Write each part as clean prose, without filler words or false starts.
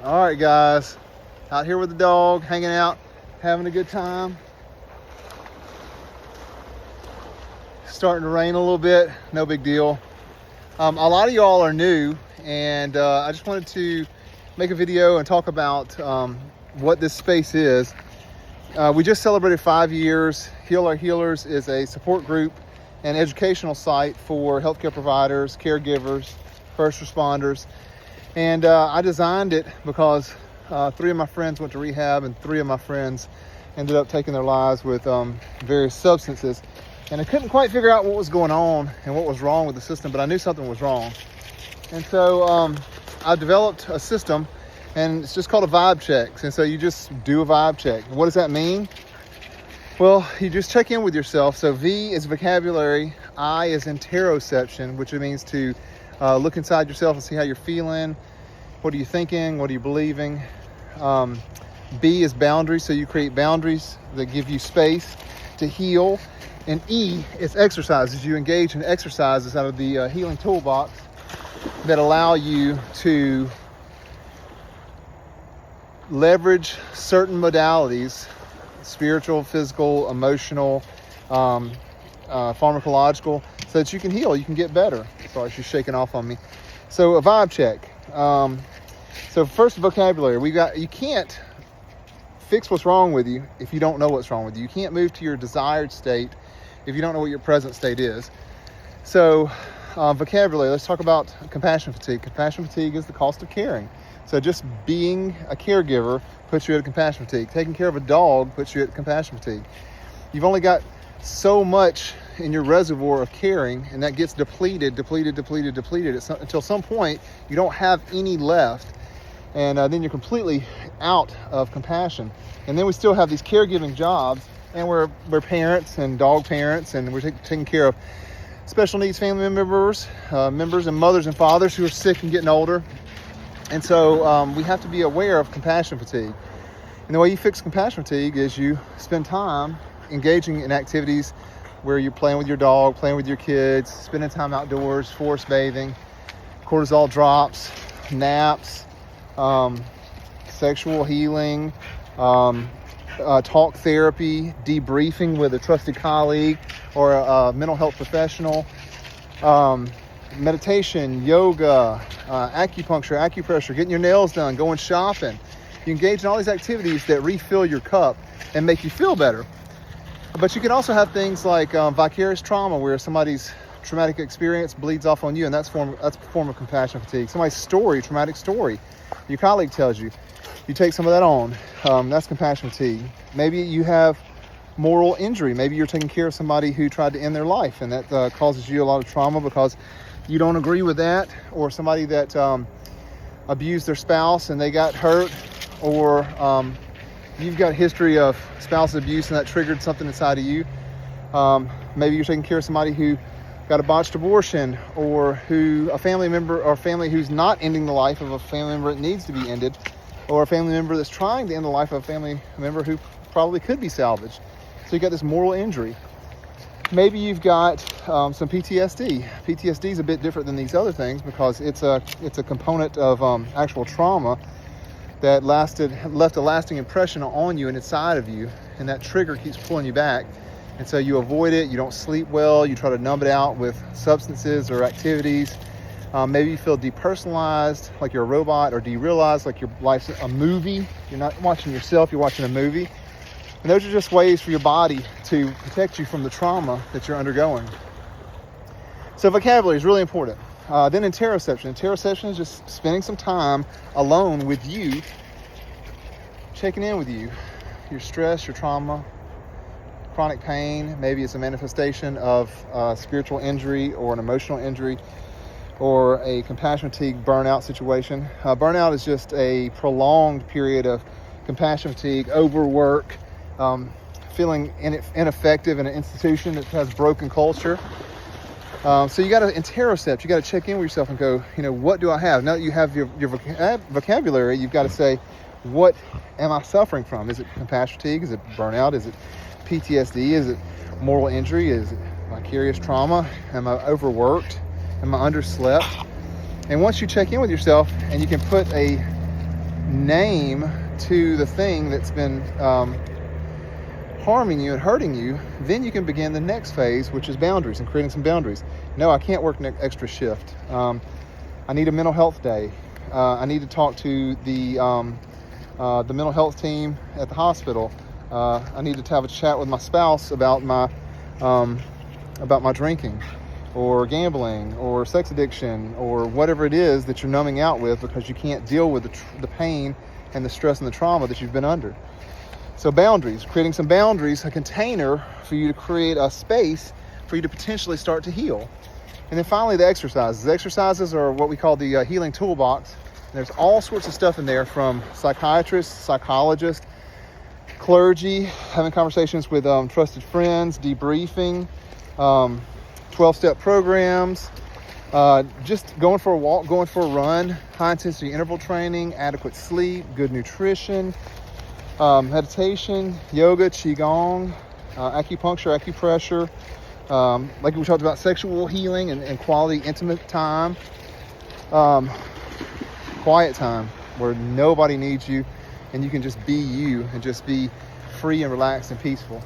All right, guys, out here with the dog, hanging out, having a good time. Starting to rain a little bit, no big deal. A lot of y'all are new, and I just wanted to make a video and talk about what this space is. We just celebrated 5 years. Heal Our Healers is a support group and educational site for healthcare providers, caregivers, first responders. And I designed it because 3 of my friends went to rehab, and 3 of my friends ended up taking their lives with various substances. And I couldn't quite figure out what was going on and what was wrong with the system, but I knew something was wrong. And so I developed a system, and it's just called a vibe check. And so you just do a vibe check. What does that mean? Well, you just check in with yourself. So V is vocabulary, I is interoception, which means to look inside yourself and see how you're feeling. What are you thinking? What are you believing? B is boundaries. So you create boundaries that give you space to heal. And E is exercises. You engage in exercises out of the healing toolbox that allow you to leverage certain modalities, spiritual, physical, emotional, pharmacological, so that you can heal, you can get better. Sorry, she's shaking off on me. So a vibe check. So first, vocabulary. You can't fix what's wrong with you if you don't know what's wrong with you. You can't move to your desired state if you don't know what your present state is. So vocabulary, let's talk about compassion fatigue. Compassion fatigue is the cost of caring. So just being a caregiver puts you at compassion fatigue. Taking care of a dog puts you at compassion fatigue. You've only got so much in your reservoir of caring, and that gets depleted until some point you don't have any left, and then you're completely out of compassion. And then we still have these caregiving jobs, and we're parents and dog parents, and we're taking care of special needs family members and mothers and fathers who are sick and getting older. And so we have to be aware of compassion fatigue. And the way you fix compassion fatigue is you spend time engaging in activities where you're playing with your dog, playing with your kids, spending time outdoors, forest bathing, cortisol drops, naps, sexual healing, talk therapy, debriefing with a trusted colleague or a mental health professional, meditation, yoga, acupuncture, acupressure, getting your nails done, going shopping. You engage in all these activities that refill your cup and make you feel better. But you can also have things like vicarious trauma, where somebody's traumatic experience bleeds off on you, and that's a form of compassion fatigue. Somebody's story, traumatic story, your colleague tells you. You take some of that on. That's compassion fatigue. Maybe you have moral injury. Maybe you're taking care of somebody who tried to end their life, and that causes you a lot of trauma because you don't agree with that, or somebody that abused their spouse and they got hurt, or you've got a history of spouse abuse and that triggered something inside of you. Maybe you're taking care of somebody who got a botched abortion, or a family member or family who's not ending the life of a family member that needs to be ended, or a family member that's trying to end the life of a family member who probably could be salvaged. So you got this moral injury. Maybe you've got some PTSD. PTSD is a bit different than these other things because it's a component of actual trauma that left a lasting impression on you and inside of you, and that trigger keeps pulling you back. And so you avoid it, you don't sleep well, you try to numb it out with substances or activities. Maybe you feel depersonalized, like you're a robot, or derealized, like your life's a movie. You're not watching yourself, you're watching a movie. And those are just ways for your body to protect you from the trauma that you're undergoing. So vocabulary is really important. Then interoception. Interoception is just spending some time alone with you, checking in with you, your stress, your trauma, chronic pain. Maybe it's a manifestation of spiritual injury or an emotional injury, or a compassion fatigue burnout situation. Burnout is just a prolonged period of compassion fatigue, overwork, feeling ineffective in an institution that has broken culture. So you got to interocept. You got to check in with yourself and go, what do I have? Now that you have your vocabulary, you've got to say, what am I suffering from? Is it compassion fatigue? Is it burnout? Is it PTSD? Is it moral injury? Is it vicarious trauma? Am I overworked? Am I underslept? And once you check in with yourself and you can put a name to the thing that's been harming you and hurting you, then you can begin the next phase, which is boundaries and creating some boundaries. No, I can't work an extra shift. I need a mental health day. I need to talk to the mental health team at the hospital. I need to have a chat with my spouse about my drinking or gambling or sex addiction or whatever it is that you're numbing out with because you can't deal with the pain and the stress and the trauma that you've been under. So boundaries, creating some boundaries, a container for you to create a space for you to potentially start to heal. And then finally, the exercises. The exercises are what we call the healing toolbox. And there's all sorts of stuff in there, from psychiatrists, psychologists, clergy, having conversations with trusted friends, debriefing, 12-step programs, just going for a walk, going for a run, high-intensity interval training, adequate sleep, good nutrition, meditation, yoga, qigong, acupuncture, acupressure, like we talked about, sexual healing and quality intimate time, quiet time where nobody needs you and you can just be you and just be free and relaxed and peaceful.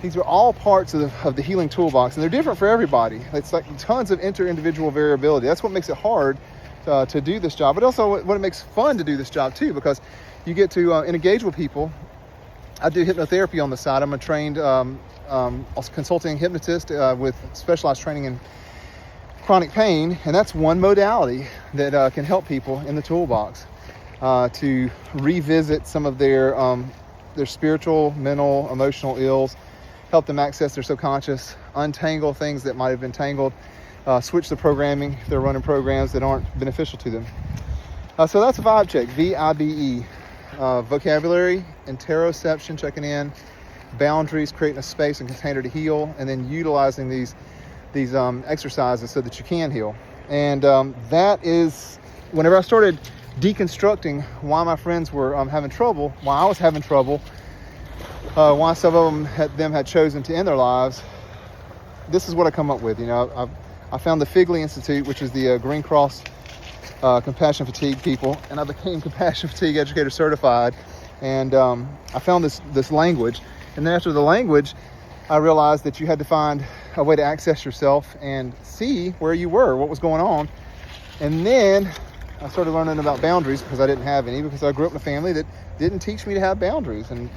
These are all parts of the healing toolbox, and they're different for everybody. It's like tons of inter-individual variability. That's what makes it hard to do this job, but also what it makes fun to do this job too, because you get to engage with people. I do hypnotherapy on the side. I'm a trained consulting hypnotist with specialized training in chronic pain, and that's one modality that can help people in the toolbox to revisit some of their spiritual, mental, emotional ills, help them access their subconscious, untangle things that might have been tangled, switch the programming if they're running programs that aren't beneficial to them. So that's a vibe check, VIBE. Vocabulary, interoception, checking in, boundaries, creating a space and container to heal, and then utilizing these exercises so that you can heal. And that is, whenever I started deconstructing why my friends were having trouble, why I was having trouble, why some of them had chosen to end their lives, this is what I come up with. I found the Figley Institute, which is the Green Cross compassion fatigue people, and I became compassion fatigue educator certified, and I found this language, and then after the language I realized that you had to find a way to access yourself and see where you were, what was going on. And then I started learning about boundaries, because I didn't have any, because I grew up in a family that didn't teach me to have boundaries, and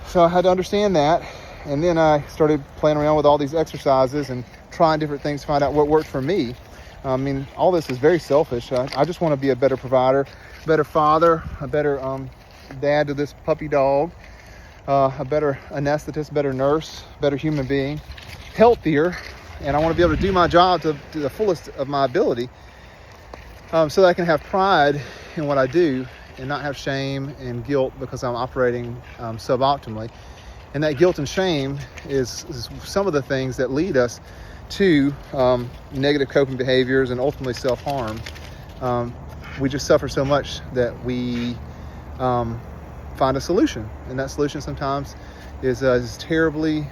so I had to understand that. And then I started playing around with all these exercises and trying different things to find out what worked for me. I mean, all this is very selfish. I just want to be a better provider, better father, a better dad to this puppy dog, a better anesthetist, better nurse, better human being, healthier, and I want to be able to do my job to the fullest of my ability, so that I can have pride in what I do and not have shame and guilt because I'm operating suboptimally. And that guilt and shame is some of the things that lead us to negative coping behaviors and ultimately self-harm. We just suffer so much that we find a solution, and that solution sometimes is terribly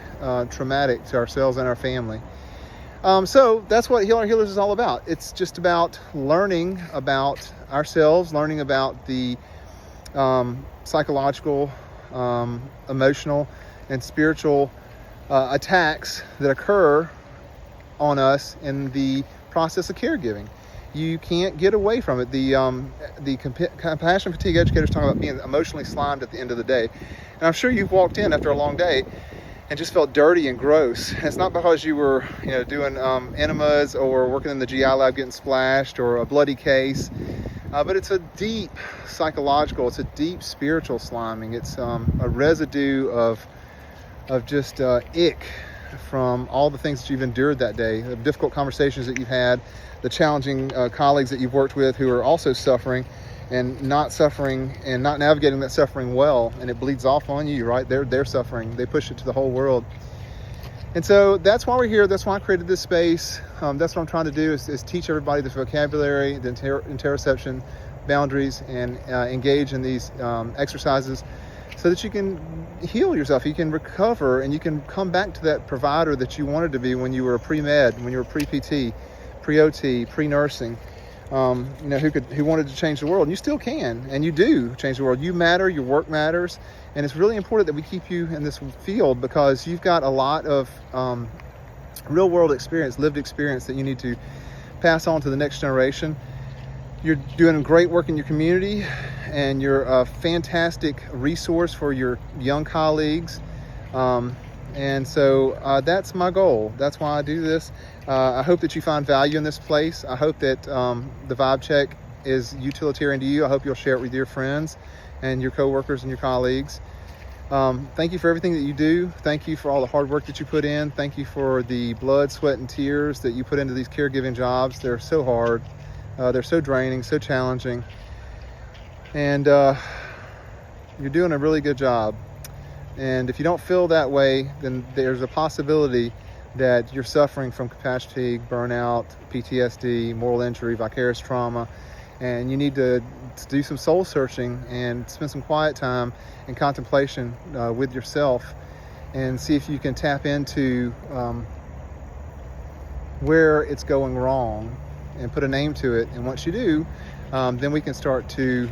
traumatic to ourselves and our family. So that's what Heal Our Healers is all about. It's just about learning about ourselves, learning about the psychological, emotional, and spiritual attacks that occur on us in the process of caregiving. You can't get away from it. The compassion fatigue educators talk about being emotionally slimed at the end of the day. And I'm sure you've walked in after a long day and just felt dirty and gross. And it's not because you were doing enemas or working in the GI lab getting splashed or a bloody case, but it's a deep psychological, it's a deep spiritual sliming. It's a residue of just ick from all the things that you've endured that day, the difficult conversations that you've had, the challenging colleagues that you've worked with who are also suffering and not navigating that suffering well, and it bleeds off on you, right? They're suffering. They push it to the whole world. And so that's why we're here. That's why I created this space. That's what I'm trying to do is teach everybody the vocabulary, the interoception, boundaries, and engage in these exercises so that you can heal yourself, you can recover, and you can come back to that provider that you wanted to be when you were a pre-med, when you were pre-PT, pre-OT, pre-nursing, who wanted to change the world. And you still can, and you do change the world. You matter, your work matters, and it's really important that we keep you in this field because you've got a lot of real world experience, lived experience that you need to pass on to the next generation. You're doing great work in your community, and you're a fantastic resource for your young colleagues. And so that's my goal. That's why I do this. I hope that you find value in this place. I hope that the Vibe Check is utilitarian to you. I hope you'll share it with your friends and your coworkers and your colleagues. Thank you for everything that you do. Thank you for all the hard work that you put in. Thank you for the blood, sweat, and tears that you put into these caregiving jobs. They're so hard. They're so draining, so challenging. And you're doing a really good job. And if you don't feel that way, then there's a possibility that you're suffering from compassion fatigue, burnout, PTSD, moral injury, vicarious trauma, and you need to do some soul searching and spend some quiet time and contemplation with yourself and see if you can tap into where it's going wrong and put a name to it. And once you do, then we can start to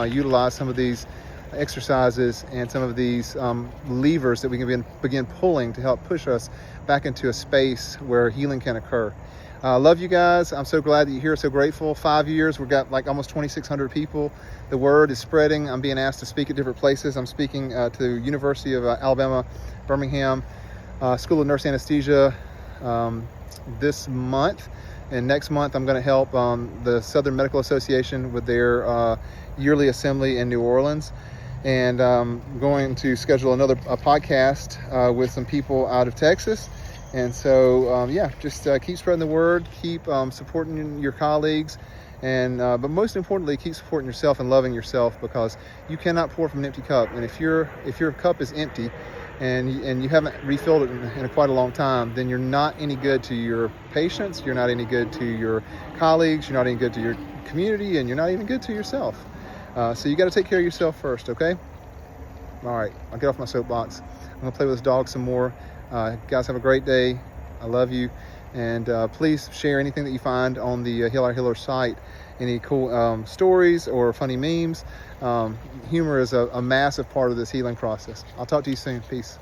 utilize some of these exercises and some of these levers that we can begin pulling to help push us back into a space where healing can occur. Love you guys. I'm so glad that you're here. So grateful. 5 years. We've got like almost 2,600 people. The word is spreading. I'm being asked to speak at different places. I'm speaking to University of Alabama, Birmingham, School of Nurse Anesthesia this month. And next month, I'm going to help the Southern Medical Association with their yearly assembly in New Orleans. And I'm going to schedule another podcast with some people out of Texas. And so, just keep spreading the word, keep supporting your colleagues, and but most importantly, keep supporting yourself and loving yourself, because you cannot pour from an empty cup. And if your cup is empty and you haven't refilled it in quite a long time, then you're not any good to your patients, you're not any good to your colleagues, you're not any good to your community, and you're not even good to yourself. So you got to take care of yourself first, okay? All right, I'll get off my soapbox. I'm gonna play with this dog some more. Guys, have a great day. I love you. And please share anything that you find on the Heal Our Healer site. Any cool stories or funny memes. Humor is a massive part of this healing process. I'll talk to you soon. Peace.